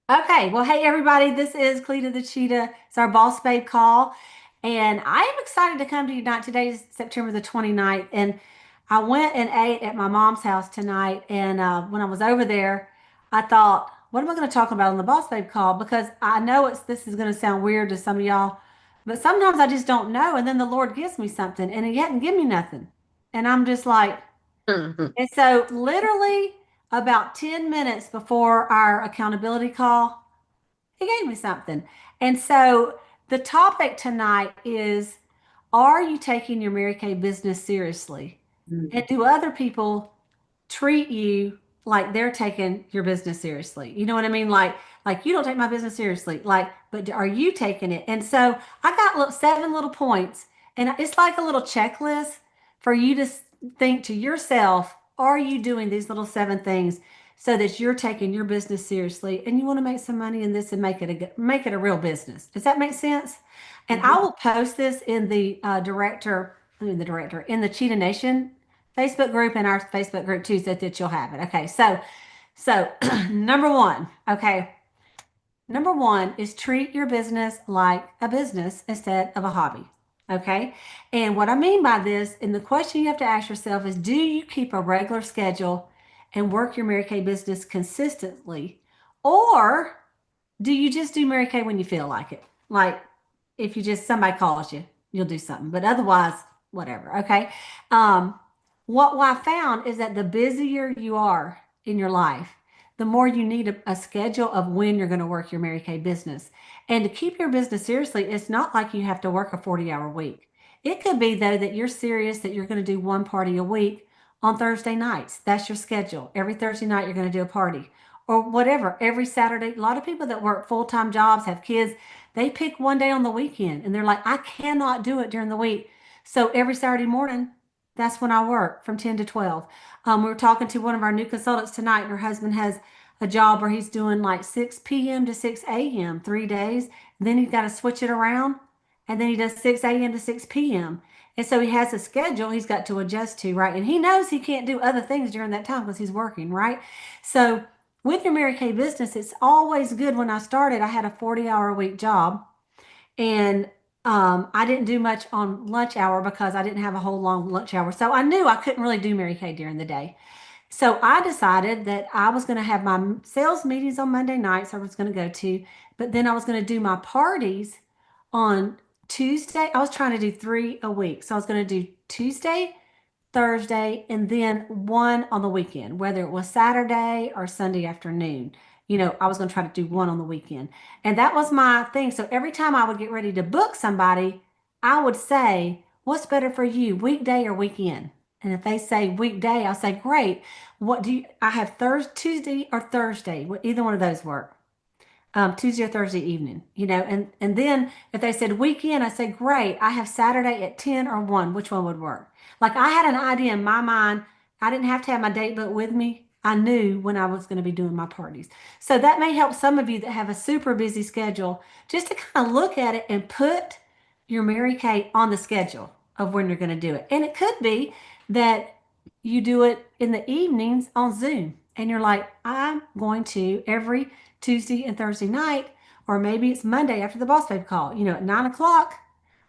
Okay, well, hey everybody, this is Cleta the Cheetah. It's our Boss Babe call, and I am excited to come to you tonight. Today is September the 29th, and I went and ate at my mom's house tonight. And when I was over there, I thought, what am I going to talk about on the Boss Babe call? Because I know this is going to sound weird to some of y'all, but sometimes I just don't know, and then the Lord gives me something, and He hadn't given me nothing, and I'm just like, Mhm. and so literally about 10 minutes before our accountability call. He gave me something. And so the topic tonight is, are you taking your Mary Kay business seriously? And do other people treat you like they're taking your business seriously? You know what I mean? Like you don't take my business seriously. Like, but are you taking it? And so I got seven little points, and it's like a little checklist for you to think to yourself, are you doing these little seven things so that you're taking your business seriously and you want to make some money in this and make it a real business? Does that make sense? And I Mhm. will post this in the director in the Cheetah Nation Facebook group and our Facebook group too, so that you'll have it. Okay, so number one, okay, number one is treat your business like a business instead of a hobby. Okay, and what I mean by this, and the question you have to ask yourself is, do you keep a regular schedule and work your Mary Kay business consistently, or do you just do Mary Kay when you feel like it? Like if you just somebody calls you, you'll do something, but otherwise, whatever. Okay. Um, what I found is that the busier you are in your life, the more you need a schedule of when you're going to work your Mary Kay business. And to keep your business seriously, it's not like you have to work a 40-hour week. It could be, though, that you're serious that you're going to do one party a week on Thursday nights. That's your schedule. Every Thursday night, you're going to do a party or whatever. Every Saturday, a lot of people that work full-time jobs, have kids, they pick one day on the weekend and they're like, I cannot do it during the week. So every Saturday morning, that's when I work from 10 to 12. We were talking to one of our new consultants tonight, and her husband has a job where he's doing like 6 p.m. to 6 a.m. 3 days. And then he's got to switch it around. And then he does 6 a.m. to 6 p.m. And so he has a schedule he's got to adjust to, right? And he knows he can't do other things during that time because he's working, right? So with your Mary Kay business, it's always good. When I started, I had a 40-hour a week job, and I didn't do much on lunch hour because I didn't have a whole long lunch hour. So I knew I couldn't really do Mary Kay during the day. So I decided that I was going to have my sales meetings on Monday nights I was going to go to, but then I was going to do my parties on Tuesday. I was trying to do three a week. So I was going to do Tuesday, Thursday, and then one on the weekend, whether it was Saturday or Sunday afternoon. I was going to try to do one on the weekend. And that was my thing. So every time I would get ready to book somebody, I would say, what's better for you, weekday or weekend? And if they say weekday, I'll say, great. I have Thursday, Tuesday or Thursday? Either one of those work. Tuesday or Thursday evening, and then if they said weekend, I said, great, I have Saturday at 10 or 1, which one would work? Like I had an idea in my mind. I didn't have to have my date book with me. I knew when I was going to be doing my parties. So that may help some of you that have a super busy schedule just to kind of look at it and put your Mary Kay on the schedule of when you're going to do it. And it could be that you do it in the evenings on Zoom and you're like, I'm going to every Tuesday and Thursday night, or maybe it's Monday after the Boss Babe call, at 9 o'clock,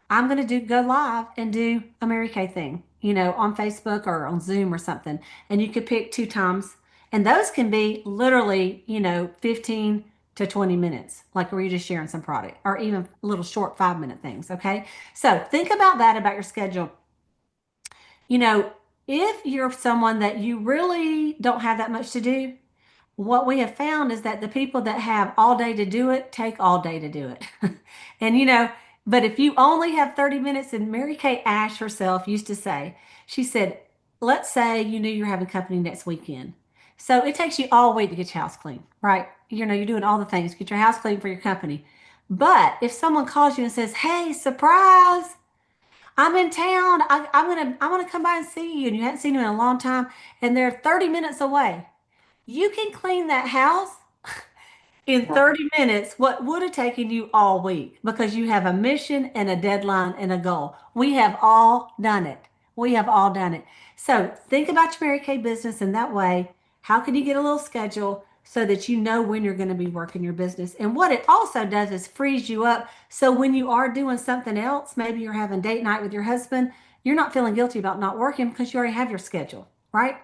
I'm going to go live and do a Mary Kay thing, on Facebook or on Zoom or something. And you could pick two times. And those can be literally, 15 to 20 minutes, like where you're just sharing some product or even little short 5-minute things. Okay. So think about that about your schedule. You know, if you're someone that you really don't have that much to do, what we have found is that the people that have all day to do it take all day to do it. And but if you only have 30 minutes, and Mary Kay Ash herself used to say, she said, let's say you knew you're having company next weekend. So it takes you all week to get your house clean, right? You're doing all the things, get your house clean for your company. But if someone calls you and says, hey, surprise, I'm in town. I'm gonna come by and see you, and you haven't seen them in a long time, and they're 30 minutes away. You can clean that house in 30 minutes what would have taken you all week because you have a mission and a deadline and a goal. We have all done it. We have all done it. So think about your Mary Kay business in that way. How can you get a little schedule? so that you know when you're going to be working your business. And what it also does is frees you up. So when you are doing something else, maybe you're having date night with your husband, you're not feeling guilty about not working because you already have your schedule, right?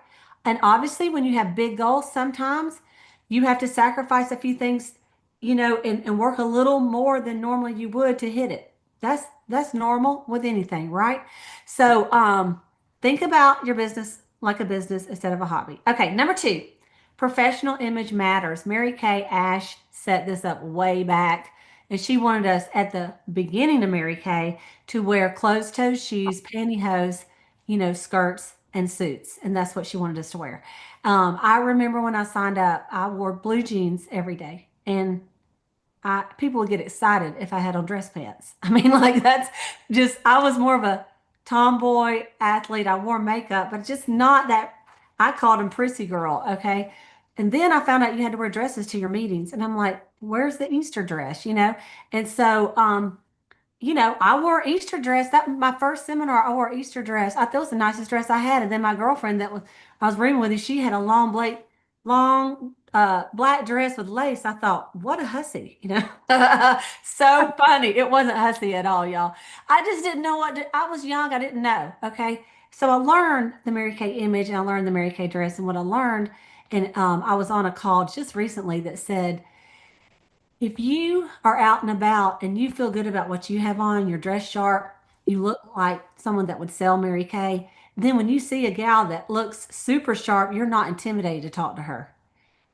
And obviously, when you have big goals, sometimes you have to sacrifice a few things, and work a little more than normally you would to hit it. That's normal with anything, right? So think about your business like a business instead of a hobby. Okay, number two, professional image matters. Mary Kay Ash set this up way back, and she wanted us at the beginning of Mary Kay to wear closed-toe shoes, pantyhose, skirts and suits, and that's what she wanted us to wear. I remember when I signed up, I wore blue jeans every day, and people would get excited if I had on dress pants. I mean, like that's just, I was more of a tomboy athlete. I wore makeup, but just not that. I called him prissy girl. Okay. And then I found out you had to wear dresses to your meetings. And I'm like, where's the Easter dress, And so, I wore Easter dress. That my first seminar, I wore Easter dress. I thought it was the nicest dress I had. And then my girlfriend I was reading with, she had a long black dress with lace. I thought, what a hussy. So funny. It wasn't hussy at all, y'all. I just didn't know I was young. I didn't know. Okay. So I learned the Mary Kay image and I learned the Mary Kay dress. And what I learned, and I was on a call just recently that said, if you are out and about and you feel good about what you have on, you're dressed sharp, you look like someone that would sell Mary Kay, then when you see a gal that looks super sharp, you're not intimidated to talk to her.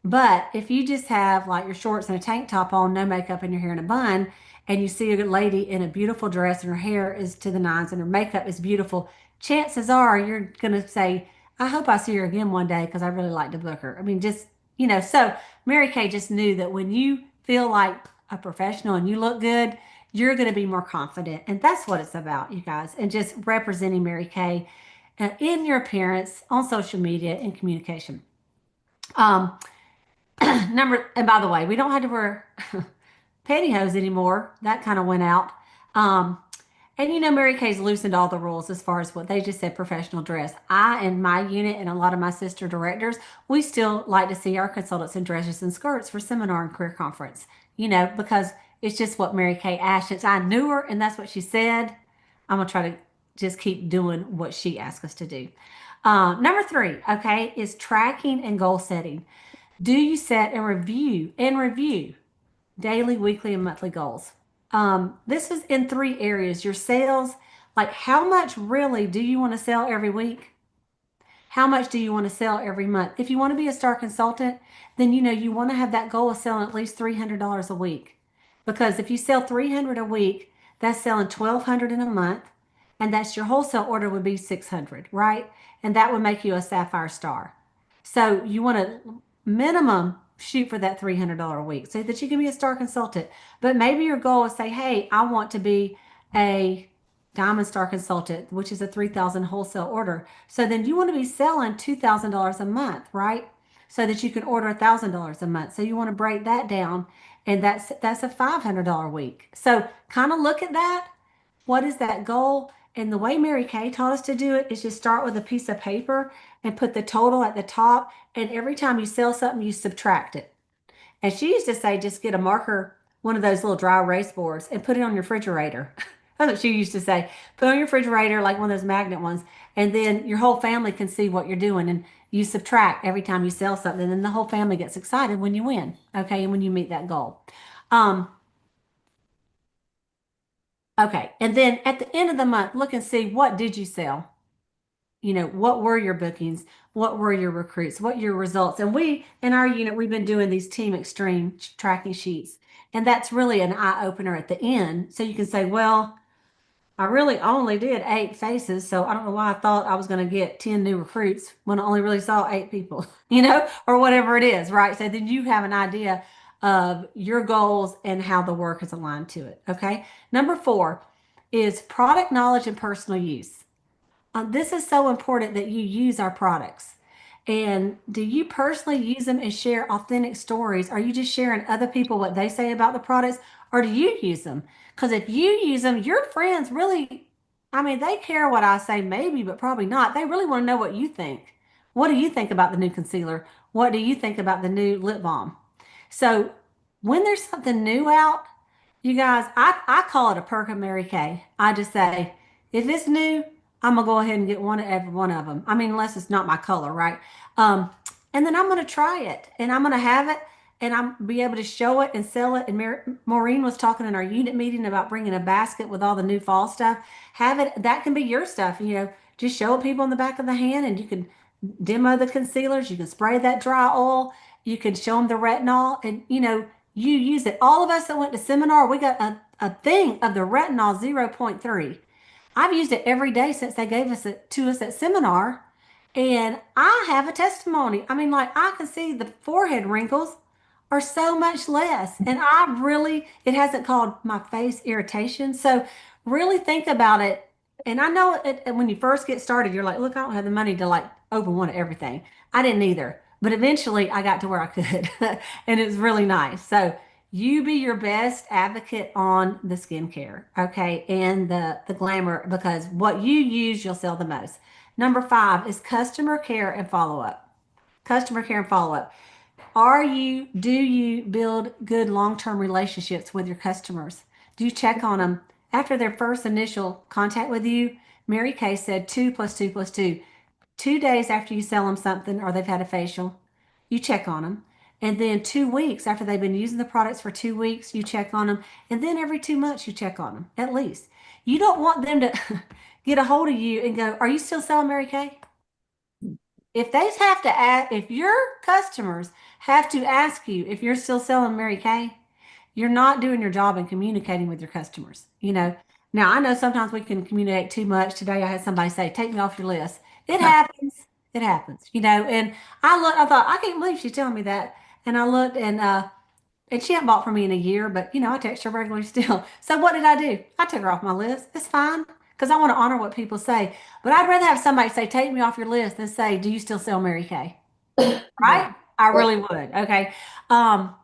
But if you just have like your shorts and a tank top on, no makeup, and your hair in a bun, and you see a lady in a beautiful dress and her hair is to the nines and her makeup is beautiful, chances are you're going to say, I hope I see her again one day because I really like to book her. I mean, so Mary Kay just knew that when you feel like a professional and you look good, you're going to be more confident. And that's what it's about, you guys, and just representing Mary Kay in your appearance on social media and communication. Um, and by the way, we don't have to wear pantyhose anymore. That kind of went out. Um, and Mary Kay's loosened all the rules as far as what they just said professional dress. I and my unit and a lot of my sister directors, we still like to see our consultants in dresses and skirts for seminar and career conference, because it's just what Mary Kay asked. Since I knew her and that's what she said, I'm going to try to just keep doing what she asked us to do. Number three, okay, is tracking and goal setting. Do you set and review daily, weekly, and monthly goals? This is in three areas. Your sales, like how much really do you want to sell every week? How much do you want to sell every month? If you want to be a star consultant, then you want to have that goal of selling at least $300 a week. Because if you sell 300 a week, that's selling 1,200 in a month, and that's your wholesale order would be 600, right? And that would make you a sapphire star. So you want to minimum shoot for that $300 a week so that you can be a star consultant. But maybe your goal is say, hey, I want to be a Diamond Star Consultant, which is a 3,000 wholesale order. So then you want to be selling $2,000 a month, right? So that you can order $1,000 a month. So you want to break that down, and that's a $500 week. So kind of look at that. What is that goal? And the way Mary Kay taught us to do it is just start with a piece of paper and put the total at the top. And every time you sell something, you subtract it. And she used to say, just get a marker, one of those little dry erase boards, and put it on your refrigerator. That's what she used to say. Put it on your refrigerator, like one of those magnet ones, and then your whole family can see what you're doing. And you subtract every time you sell something, and then the whole family gets excited when you win, okay, and when you meet that goal. Um, okay, and then at the end of the month, look and see what did you sell? What were your bookings? What were your recruits? What your results? And we, in our unit, we've been doing these Team Extreme tracking sheets. And that's really an eye opener at the end. So you can say, well, I really only did 8 faces. So I don't know why I thought I was going to get 10 new recruits when I only really saw 8 people, or whatever it is, right? So then you have an idea of your goals and how the work is aligned to it. Okay. Number four is product knowledge and personal use. This is so important that you use our products. And do you personally use them and share authentic stories? Are you just sharing other people what they say about the products? Or do you use them? Because if you use them, your friends really, I mean, they care what I say, maybe, but probably not. They really want to know what you think. What do you think about the new concealer? What do you think about the new lip balm? So when there's something new out, you guys, I call it a perk of Mary Kay. I just say, if it's new, I'm gonna go ahead and get one of every one of them. I mean, unless it's not my color, right? Um, and then I'm gonna try it, and I'm gonna have it, and I'm be able to show it and sell it. And Maureen was talking in our unit meeting about bringing a basket with all the new fall stuff. Have it. That can be your stuff. Just show it people in the back of the hand, and you can demo the concealers. You can spray that dry oil. You can show them the retinol, and you use it. All of us that went to seminar, we got a thing of the retinol 0.3. I've used it every day since they gave it to us at seminar. And I have a testimony. I mean, like, I can see the forehead wrinkles are so much less. And it hasn't caused my face irritation. So really think about it. And I know when you first get started, you're like, look, I don't have the money to like open one of everything. I didn't either. But eventually I got to where I could. And it's really nice. So you be your best advocate on the skincare, okay, and the glamour, because what you use, you'll sell the most. Number 5 is customer care and follow up. Customer care and follow up. Do you build good long-term relationships with your customers? Do you check on them after their first initial contact with you? Mary Kay said 2 plus 2 plus 2. 2 days after you sell them something or they've had a facial, you check on them. And then 2 weeks after they've been using the products for 2 weeks, you check on them. And then every 2 months, you check on them at least. You don't want them to get a hold of you and go, are you still selling Mary Kay? If they have to ask, if your customers have to ask you if you're still selling Mary Kay, you're not doing your job in communicating with your customers. Now I know sometimes we can communicate too much. Today I had somebody say, take me off your list. It happens. It happens. And I thought, I can't believe she's telling me that. And I looked and she hadn't bought from me in a year, but I text her regularly still. So what did I do? I took her off my list. It's fine because I want to honor what people say. But I'd rather have somebody say, take me off your list than say, do you still sell Mary Kay? Yeah. Right? I really would. Okay. Um,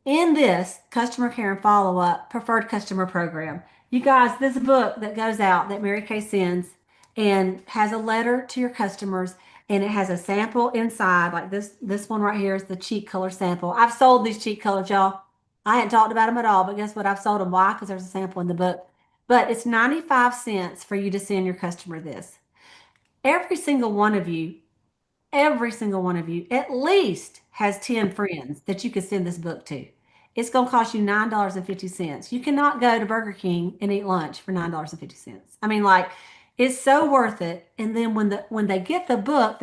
in this customer care and follow up preferred customer program, you guys, this book that goes out that Mary Kay sends and has a letter to your customers, and it has a sample inside. Like this one right here is the cheek color sample. I've sold these cheek colors, y'all. I hadn't talked about them at all, but guess what? I've sold them. Why? Because there's a sample in the book. But it's 95 cents for you to send your customer this. Every single one of you Every single one of you at least has 10 friends that you could send this book to. It's going to cost you $9.50. You cannot go to Burger King and eat lunch for $9.50. I mean, like, it's so worth it. And then when they get the book,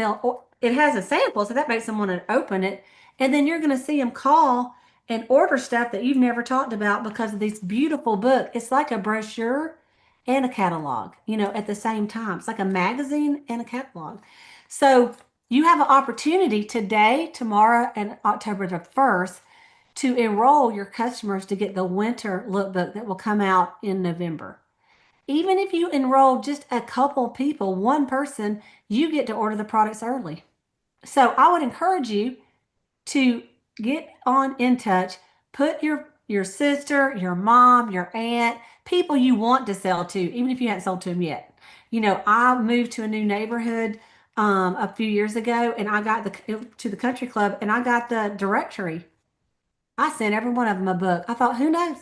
it has a sample, so that makes them want to open it. And then you're going to see them call and order stuff that you've never talked about because of this beautiful book. It's like a brochure and a catalog, at the same time. It's like a magazine and a catalog. So you have an opportunity today, tomorrow, and October the 1st to enroll your customers to get the winter lookbook that will come out in November. Even if you enroll just a couple people, one person, you get to order the products early. So I would encourage you to get on in touch. Put your sister, your mom, your aunt, people you want to sell to, even if you haven't sold to them yet. I moved to a new neighborhood a few years ago, and I got to the country club, and I got the directory. I sent every one of them a book. I thought, who knows?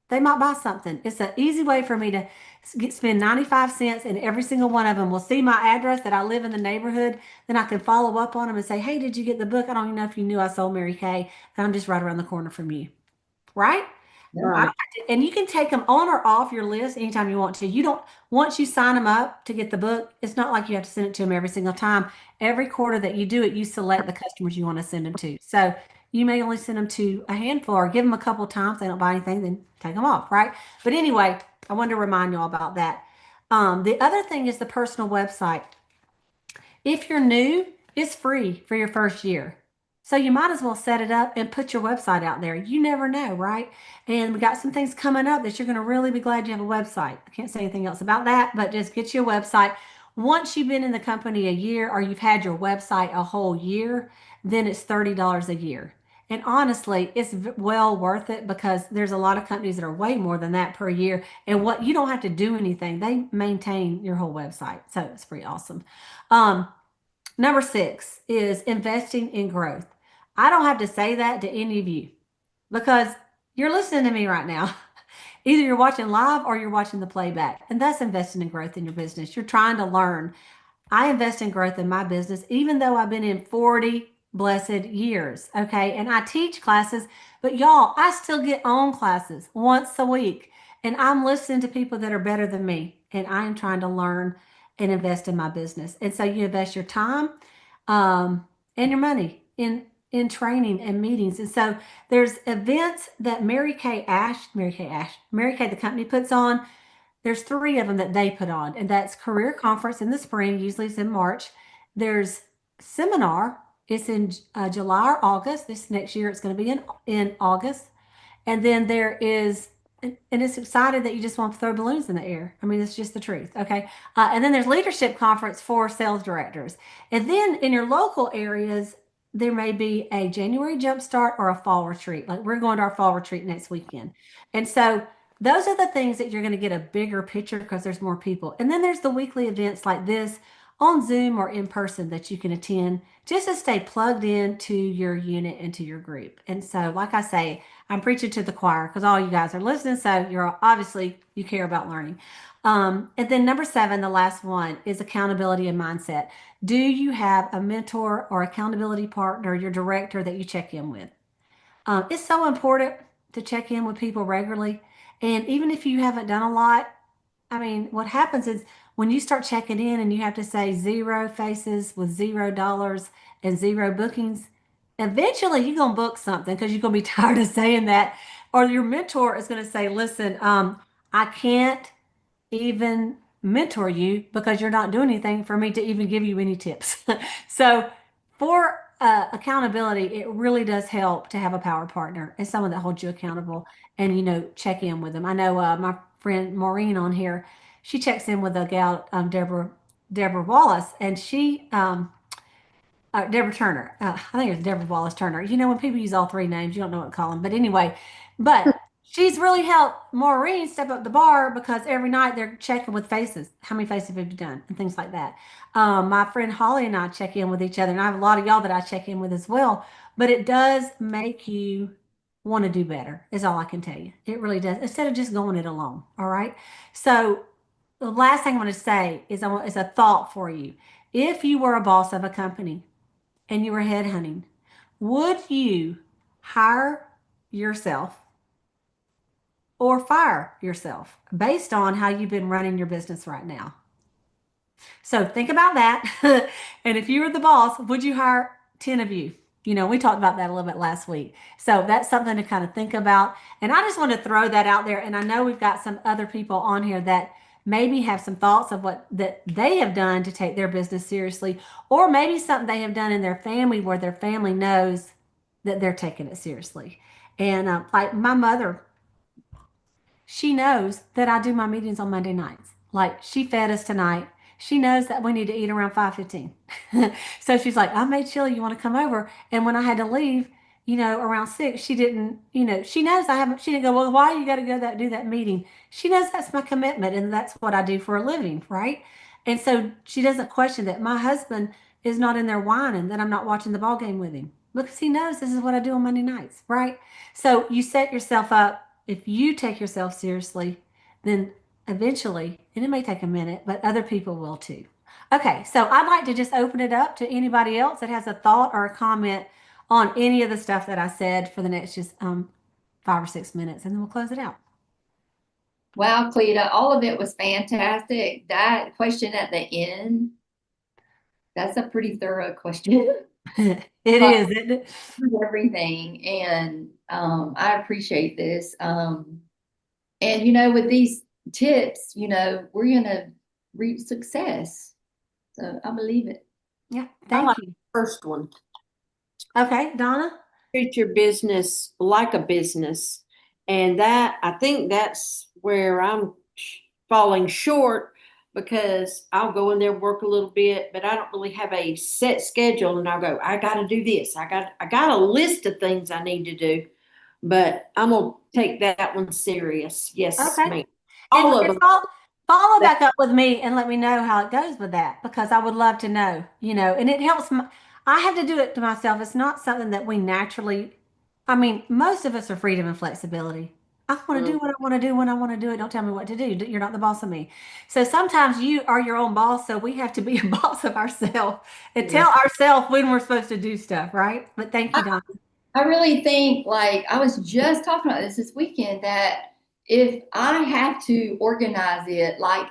They might buy something. It's an easy way for me to spend 95 cents, and every single one of them will see my address that I live in the neighborhood. Then I can follow up on them and say, hey, did you get the book? I don't even know if you knew I sold Mary Kay, and I'm just right around the corner from you. Right? Right. And you can take them on or off your list anytime you want to. You don't, once you sign them up to get the book, it's not like you have to send it to them every single time. Every quarter that you do it, you select the customers you want to send them to. So you may only send them to a handful or give them a couple times. They don't buy anything, then take them off, right? But anyway, I wanted to remind you all about that. The other thing is the personal website. If you're new, it's free for your first year. So you might as well set it up and put your website out there. You never know, right? And we got some things coming up that you're going to really be glad you have a website. I can't say anything else about that, but just get you a website. Once you've been in the company a year or you've had your website a whole year, then it's $30 a year. And honestly, it's well worth it because there's a lot of companies that are way more than that per year. And what you don't have to do anything, they maintain your whole website. So it's pretty awesome. Um, Number 6 is investing in growth. I don't have to say that to any of you because you're listening to me right now. Either you're watching live or you're watching the playback, and that's investing in growth in your business. You're trying to learn. I invest in growth in my business, even though I've been in 40 blessed years. Okay. And I teach classes, but y'all, I still get on classes once a week. And I'm listening to people that are better than me. And I am trying to learn and invest in my business. And so you invest your time and your money in training and meetings. And so there's events that Mary Kay, the company puts on. There's 3 of them that they put on, and that's career conference in the spring. Usually it's in March. There's seminar. It's in July or August. This next year it's going to be in August. And then there is, and it's excited that you just want to throw balloons in the air. I mean, it's just the truth. Okay. And then there's leadership conference for sales directors. And then in your local areas, there may be a January jumpstart or a fall retreat. Like we're going to our fall retreat next weekend. And so those are the things that you're going to get a bigger picture because there's more people. And then there's the weekly events like this on Zoom or in person that you can attend just to stay plugged into your unit and to your group. And so, like I say, I'm preaching to the choir because all you guys are listening. So you're obviously you care about learning. And then number 7, the last one is accountability and mindset. Do you have a mentor or accountability partner, your director that you check in with? It's so important to check in with people regularly. And even if you haven't done a lot, I mean, what happens is when you start checking in and you have to say 0 faces with $0 and 0 bookings, eventually you're going to book something because you're going to be tired of saying that. Or your mentor is going to say, listen, I can't even mentor you because you're not doing anything for me to even give you any tips. So, for accountability, it really does help to have a power partner and someone that holds you accountable and, check in with them. I know my friend Maureen on here, she checks in with a gal, Deborah Wallace, and Deborah Turner. I think it's Deborah Wallace Turner. When people use all 3 names, you don't know what to call them. But anyway, but she's really helped Maureen step up the bar because every night they're checking with faces. How many faces have you done? And things like that. My friend Holly and I check in with each other, and I have a lot of y'all that I check in with as well. But it does make you want to do better, is all I can tell you. It really does. Instead of just going it alone. All right. So the last thing I want to say is a thought for you. If you were a boss of a company, and you were headhunting, would you hire yourself or fire yourself based on how you've been running your business right now? So think about that. And if you were the boss, would you hire 10 of you? We talked about that a little bit last week. So that's something to kind of think about. And I just want to throw that out there. And I know we've got some other people on here that maybe have some thoughts of what that they have done to take their business seriously, or maybe something they have done in their family where their family knows that they're taking it seriously. And like my mother, she knows that I do my meetings on Monday nights. Like she fed us tonight. She knows that we need to eat around 5:15. So she's like, I made chili. You want to come over? And when I had to leave, around 6, she didn't, she knows I haven't, she didn't go, well, why you got to go do that meeting? She knows that's my commitment and that's what I do for a living, right? And so she doesn't question that. My husband is not in there whining that I'm not watching the ball game with him because he knows this is what I do on Monday nights, right? So you set yourself up. If you take yourself seriously, then eventually, and it may take a minute, but other people will too. Okay, so I'd like to just open it up to anybody else that has a thought or a comment on any of the stuff that I said for the next just 5 or 6 minutes, and then we'll close it out. Wow, Cleta, all of it was fantastic. That question at the end, that's a pretty thorough question. It is, isn't it? Everything. And I appreciate this. And with these tips, we're gonna reach success. So I believe it. Yeah, I thank like you. the first one. Okay, Donna? Treat your business like a business. And I think that's where I'm falling short because I'll go in there, work a little bit, but I don't really have a set schedule. And I'll go, I got to do this. I got a list of things I need to do, but I'm going to take that one serious. Yes, Okay. ma'am. All of It's them. all follow back up with me and let me know how it goes with that because I would love to know, and it helps. I have to do it to myself. It's not something that we naturally, I mean, most of us are freedom and flexibility. I want to do Mm, what I want to do when I want to do it. Don't tell me what to do. You're not the boss of me. So sometimes you are your own boss. So we have to be a boss of ourselves and yeah. tell ourselves when we're supposed to do stuff, right? But thank you, Don. I really think, like, I was just talking about this weekend, that if I have to organize it, like,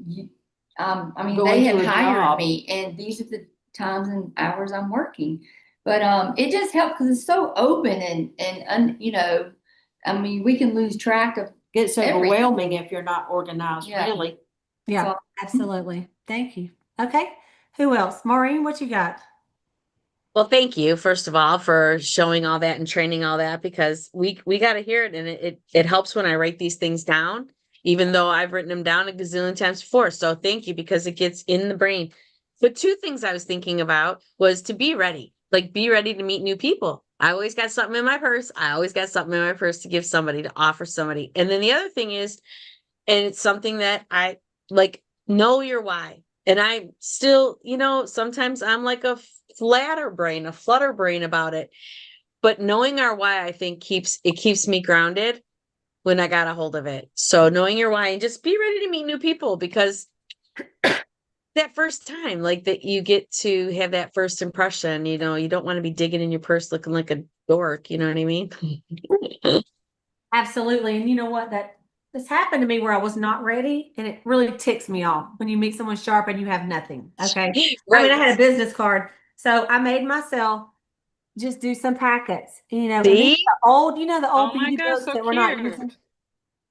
you, I mean, Go they into had a hired job. me, and these are the times and hours I'm working. But it just helped because it's so open and I mean, we can lose track of Gets everything. overwhelming if you're not organized, Yeah. really. Yeah, So absolutely. Thank you. Okay. Who else? Maureen, what you got? Well, thank you, first of all, for showing all that and training all that because we got to hear it and it helps when I write these things down, even though I've written them down a gazillion times before. So thank you because it gets in the brain. But two things I was thinking about was to be ready, like be ready to meet new people. I always got something in my purse. I always got something in my purse to give somebody, to offer somebody. And then the other thing is, and it's something that I like, know your why. And I still, sometimes I'm like a a flutter brain about it. But knowing our why, I think keeps me grounded when I got a hold of it. So knowing your why and just be ready to meet new people because that first time, like that you get to have that first impression, you don't want to be digging in your purse looking like a dork, you know what I mean? Absolutely. And you know what? This happened to me where I was not ready, and it really ticks me off when you meet someone sharp and you have nothing. Okay. I mean, Right. I had a business card, so I made myself just do some packets, and these See? are the old, the Oh old my beauty God, books so that we're not cute. using.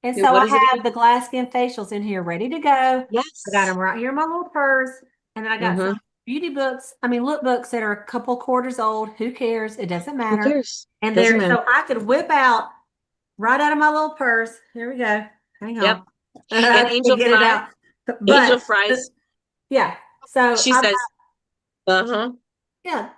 And Yeah, so what I is it have the glass skin facials in here ready to go. I got Yes. them right here in my little purse. And then I got some Mm-hmm. beauty books, lookbooks that are a couple quarters old. Who cares? It doesn't Who matter. cares? And Doesn't there, matter. so I could whip out right out of my little purse. Here we go. Hang Yep. on. And I Angel can't get it Fry, out. Angel But Fry's, yeah. So she I've got, says, uh-huh. yeah.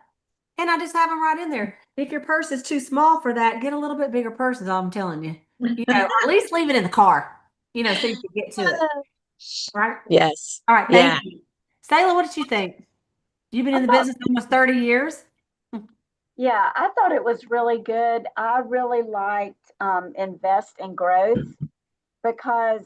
And I just have them right in there. If your purse is too small for that, get a little bit bigger purse, is all I'm telling you. Or at least leave it in the car, so you can get to it. Right? Yes. All right, thank Yeah. you. Sayla, what did you think? You've been I in the thought, business almost 30 years. yeah, I thought it was really good. I really liked invest in growth because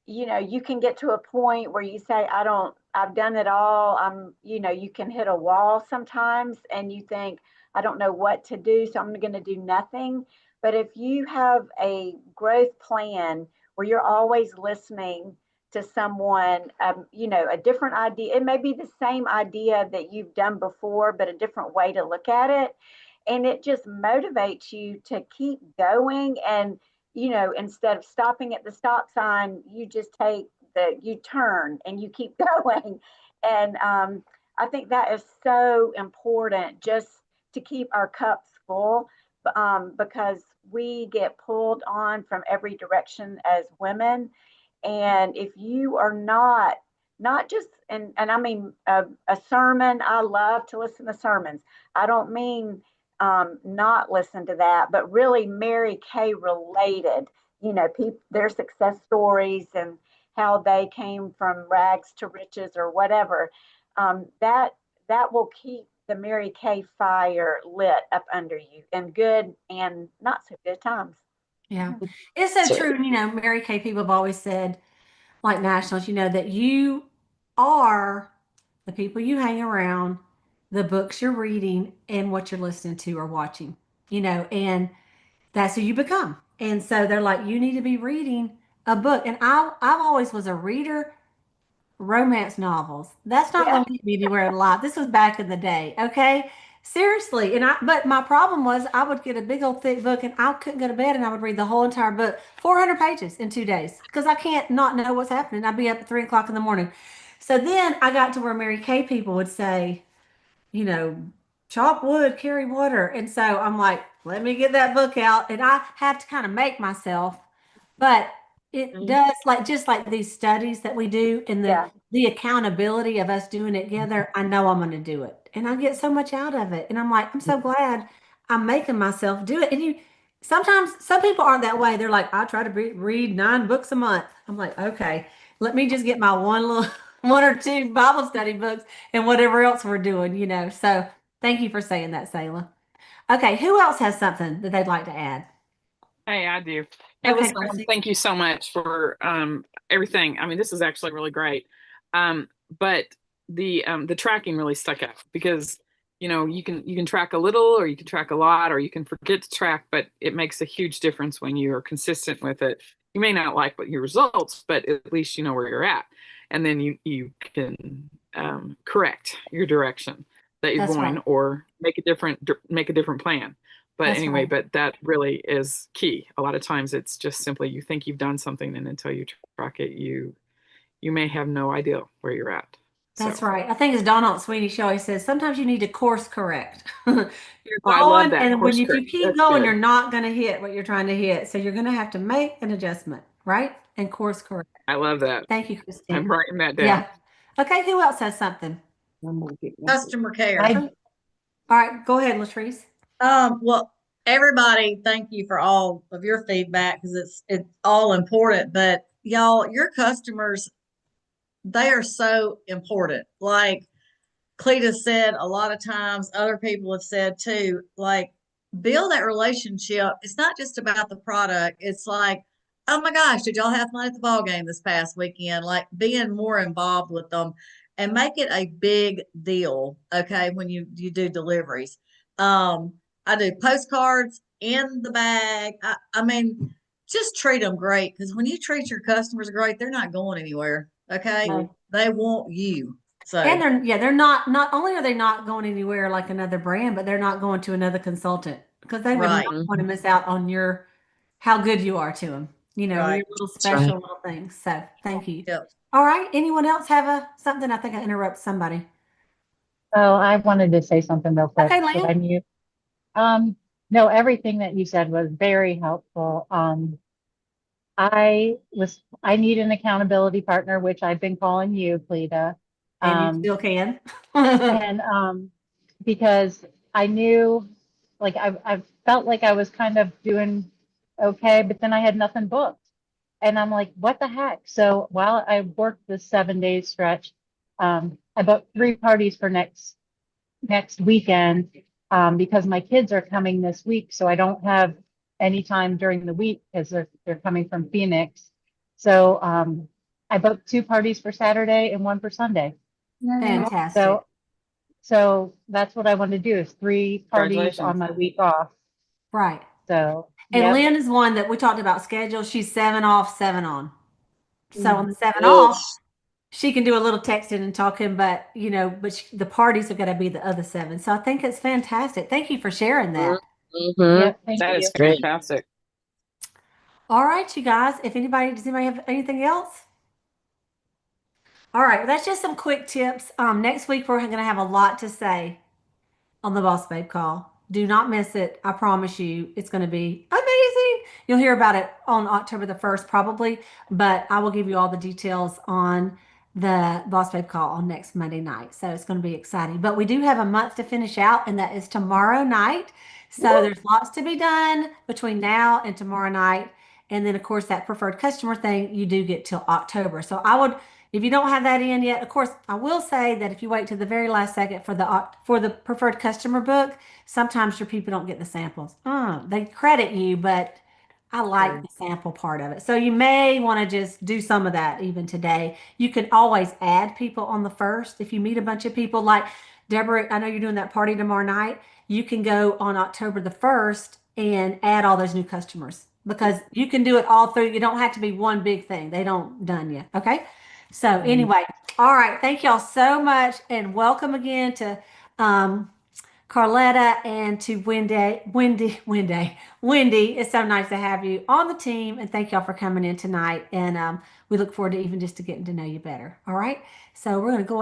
you can get to a point where you say, I've done it all. You can hit a wall sometimes and you think, I don't know what to do, so I'm going to do nothing. But if you have a growth plan where you're always listening to someone, a different idea, it may be the same idea that you've done before, but a different way to look at it. And it just motivates you to keep going and instead of stopping at the stop sign, you turn and you keep going. And I think that is so important just to keep our cups full because we get pulled on from every direction as women. And if you are not just, and I mean, a sermon, I love to listen to sermons. I don't mean not listen to that, but really Mary Kay related, their success stories and how they came from rags to riches or whatever. That will keep the Mary Kay fire lit up under you in good and not so good times. Yeah. It's so So, true. Mary Kay people have always said, like nationals, that you are the people you hang around, the books you're reading, and what you're listening to or watching, and that's who you become. And so they're like, you need to be reading a book. And I've always was a reader, romance novels. That's not Yeah. going to get me anywhere in life. This was back in the day. Okay. Seriously. But my problem was I would get a big old thick book and I couldn't go to bed and I would read the whole entire book, 400 pages in 2 days because I can't not know what's happening. I'd be up at 3 o'clock in the morning. So then I got to where Mary Kay people would say, you know, chop wood, carry water. And so I'm like, let me get that book out. And I have to kind of make myself, but it mhm. does like just like these studies that we do and the Yeah. the accountability of us doing it together, I know I'm going to do it. And I get so much out of it. And I'm like, I'm so glad I'm making myself do it. And sometimes some people aren't that way. They're like, I try to read 9 books a month. I'm like, okay, let me just get my one little, one or two Bible study books and whatever else we're doing, you know. So thank you for saying that, Sayla. Okay, who else has something that they'd like to add? Hey, I do. Hey, Okay, listen, I want to Chrissy. thank you so much for everything. I mean, this is actually really great. But the tracking really stuck out because you can track a little or you can track a lot or you can forget to track, but it makes a huge difference when you are consistent with it. You may not like what your results, but at least you know where you're at. And then you can correct your direction that you're That's going right. or make a different plan. But That's anyway, right. but that really is key. A lot of times it's just simply you think you've done something and until you track it, you may have no idea where you're at. That's So, right. I think it's Donald Sweeney. She always says sometimes you need to course correct. You're oh, I love going, that and when course if you correct. keep That's going, you're good. not going to hit what you're trying to hit. So you're going to have to make an adjustment, right? And course correct. I love that. Thank you, I'm Christine. writing that down. Yeah. Okay, who else has something? I'm gonna get one. Customer care. All right, go ahead, Latrice. Well, everybody, thank you for all of your feedback because it's all important. But y'all, your customers, they are so important. Like Cleta said, a lot of times, other people have said too, like build that relationship. It's not just about the product. It's like, oh my gosh, did y'all have fun at the ball game this past weekend? Like being more involved with them and make it a big deal. Okay, when you do deliveries. I do postcards in the bag. I mean, just treat them great because when you treat your customers great, they're not going anywhere. Okay, No. they want you. And So they're not only are they not going anywhere like another brand, but they're not going to another consultant because they would not right, want to Mhm. miss out on your how good you are to them, you know, right. your little That's right. special little things. So thank you. Yep. All right. Anyone else have something? I think I interrupt somebody. Oh, I wanted to say something real quick. Okay, Did Lynn. I mute? No, everything that you said was very helpful. I need an accountability partner, which I've been calling you, Cleta. And you Um, still can. and because I knew, like, I felt like I was kind of doing okay, but then I had nothing booked. And I'm like, what the heck? So while I worked this 7 day stretch, I booked 3 parties for next weekend, because my kids are coming this week, so I don't have any time during the week because they're coming from Phoenix. So I booked 2 parties for Saturday and one for Sunday. Fantastic. So so that's what I want to do is 3 parties on Congratulations. my week off. Right. So And yep. Lynn is one that we talked about schedule. She's 7 off, 7 on. So on the 7 off, Yes. she can do a little texting and talking, but you know, the parties have got to be the other 7. So I think it's fantastic. Thank you for sharing that. Mm-hmm. Yep, thank That you. is Great. fantastic. All right, you guys. Does anybody have anything else? All right, well, that's just some quick tips. Next week we're going to have a lot to say on the Boss Babe call. Do not miss it. I promise you, it's going to be amazing. You'll hear about it on October the 1st, probably, but I will give you all the details on the Boss Babe call on next Monday night. So it's going to be exciting. But we do have a month to finish out, and that is tomorrow night. So there's lots to be done between now and tomorrow night. And then, of course, that preferred customer thing you do get till October. So I would, if you don't have that in yet, of course, I will say that if you wait to the very last second for the preferred customer book, sometimes your people don't get the samples. They credit you, but I like True. the sample part of it. So you may want to just do some of that even today. You can always add people on the first if you meet a bunch of people. Like Deborah, I know you're doing that party tomorrow night. You can go on October the 1st and add all those new customers because you can do it all through. You don't have to be one big thing. They don't done you. Okay. So anyway, all right. Thank y'all so much and welcome again to Carletta and to Wendy. It's so nice to have you on the team and thank y'all for coming in tonight. And we look forward to even just to getting to know you better. All right. So we're going to go ahead.